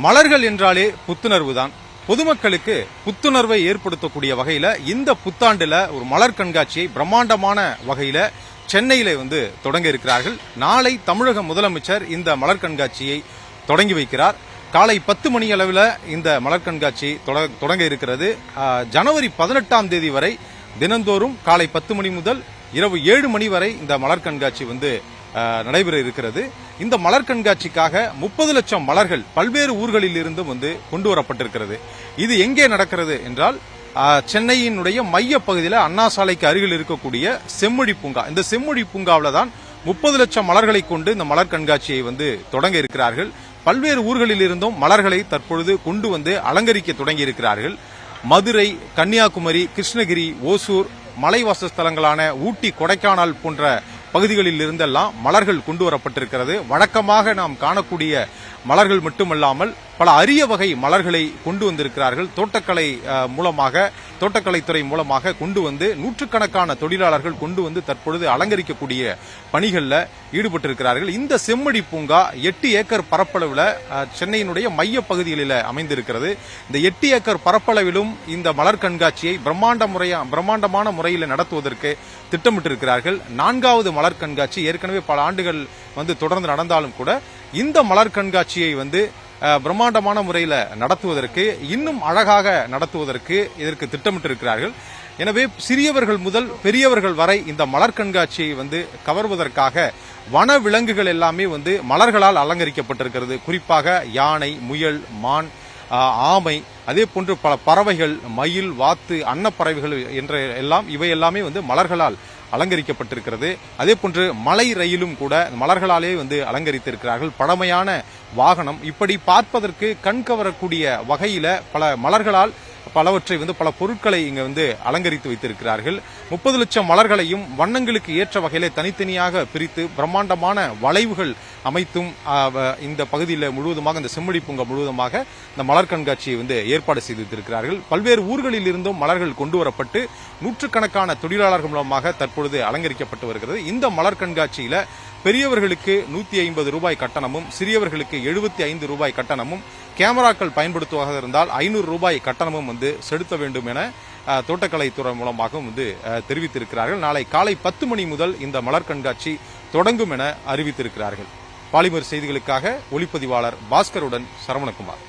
மலர்கள் என்றாலே புத்துணர்வு தான். பொதுமக்களுக்கு புத்துணர்வை ஏற்படுத்தக்கூடிய வகையில இந்த புத்தாண்டுல ஒரு மலர் கண்காட்சியை பிரம்மாண்டமான வகையில சென்னையில தொடங்க இருக்கிறார்கள். நாளை தமிழக முதலமைச்சர் இந்த மலர் கண்காட்சியை தொடங்கி வைக்கிறார். காலை 10 மணி அளவில் இந்த மலர் கண்காட்சி தொடங்க இருக்கிறது. ஜனவரி 18ஆம் தேதி வரை தினந்தோறும் காலை 10 மணி முதல் இரவு 7 மணி வரை இந்த மலர் கண்காட்சி நடைபெற இருக்கிறது. இந்த மலர் கண்காட்சிக்காக 30 லட்சம் மலர்கள் பல்வேறு ஊர்களில் இருந்தும் கொண்டு வரப்பட்டிருக்கிறது. இது எங்கே நடக்கிறது என்றால் சென்னையினுடைய மைய பகுதியில் அண்ணா சாலைக்கு அருகில் இருக்கக்கூடிய செம்மொழி பூங்கா. இந்த செம்மொழி பூங்காவில் தான் 30 லட்சம் மலர்களை கொண்டு இந்த மலர் கண்காட்சியை தொடங்க இருக்கிறார்கள். பல்வேறு ஊர்களில் இருந்தும் மலர்களை தற்பொழுது கொண்டு அலங்கரிக்க தொடங்கி இருக்கிறார்கள். மதுரை, கன்னியாகுமரி, கிருஷ்ணகிரி, ஓசூர், மலைவாசஸ்தலங்களான ஊட்டி, கொடைக்கானல் போன்ற பகுதிகளில் இருந்தெல்லாம் மலர்கள் கொண்டு வரப்பட்டிருக்கிறது. வழக்கமாக நாம் காணக்கூடிய மலர்கள் மட்டுமல்லாமல் பல அரிய வகை மலர்களை கொண்டு வந்திருக்கிறார்கள். தோட்டக்கலைத்துறை மூலமாக கொண்டு நூற்றுக்கணக்கான தொழிலாளர்கள் கொண்டு தற்பொழுது அலங்கரிக்கக்கூடிய பணிகளில் ஈடுபட்டிருக்கிறார்கள். இந்த செம்மொழி பூங்கா 8 ஏக்கர் பரப்பளவில் சென்னையினுடைய மைய பகுதிகளில் அமைந்திருக்கிறது. இந்த 8 ஏக்கர் பரப்பளவிலும் இந்த மலர் கண்காட்சியை பிரம்மாண்டமான முறையில் நடத்துவதற்கு திட்டமிட்டிருக்கிறார்கள். 4வது மலர் கண்காட்சி ஏற்கனவே பல ஆண்டுகள் தொடர்ந்து நடந்தாலும் கூட இந்த மலர் கண்காட்சியை பிரம்மாண்டமான முறையில் நடத்துவதற்கு, இன்னும் அழகாக நடத்துவதற்கு இதற்கு திட்டமிட்டிருக்கிறார்கள். எனவே சிறியவர்கள் முதல் பெரியவர்கள் வரை இந்த மலர் கண்காட்சியை கவர்வதற்காக வன விலங்குகள் எல்லாமே மலர்களால் அலங்கரிக்கப்பட்டிருக்கிறது. குறிப்பாக யானை, முயல், மான், ஆமை, அதே போன்று பல பறவைகள், மயில், வாத்து, அன்னப்பறவைகள் என்ற இவை எல்லாமே மலர்களால் அலங்கரிக்கப்பட்டிருக்கிறது. அதே போன்று மலை ரயிலும் கூட மலர்களாலே அலங்கரித்திருக்கிறார்கள். பழமையான வாகனம், இப்படி பார்ப்பதற்கு கண் கவரக்கூடிய வகையில பல மலர்களால் பலவற்றை பல பொருட்களை இங்க அலங்கரித்து வைத்திருக்கிறார்கள். 30 லட்சம் மலர்களையும் வண்ணங்களுக்கு ஏற்ற வகையில தனித்தனியாக பிரித்து பிரம்மாண்டமான வளைவுகள் அமைத்தும் இந்த பகுதியில் முழுவதுமாக, இந்த செம்மொழி பூங்கா முழுவதுமாக இந்த மலர் கண்காட்சியை ஏற்பாடு செய்து வைத்திருக்கிறார்கள். பல்வேறு ஊர்களில் இருந்தும் மலர்கள் கொண்டு வரப்பட்டு நூற்றுக்கணக்கான தொழிலாளர்கள் மூலமாக தற்பொழுது அலங்கரிக்கப்பட்டு வருகிறது. இந்த மலர் கண்காட்சியில பெரியவர்களுக்கு 150 ரூபாய் கட்டணமும், சிறியவர்களுக்கு 75 ரூபாய் கட்டணமும், கேமராக்கள் பயன்படுத்துவதாக இருந்தால் 500 ரூபாய் கட்டணமும் செலுத்த வேண்டும் என தோட்டக்கலைத்துறை மூலமாக தெரிவித்திருக்கிறார்கள். நாளை காலை 10 மணி முதல் இந்த மலர் கண்காட்சி தொடங்கும் என அறிவித்திருக்கிறார்கள். பாலிமர் செய்திகளுக்காக ஒளிப்பதிவாளர் பாஸ்கருடன் சரவணகுமார்.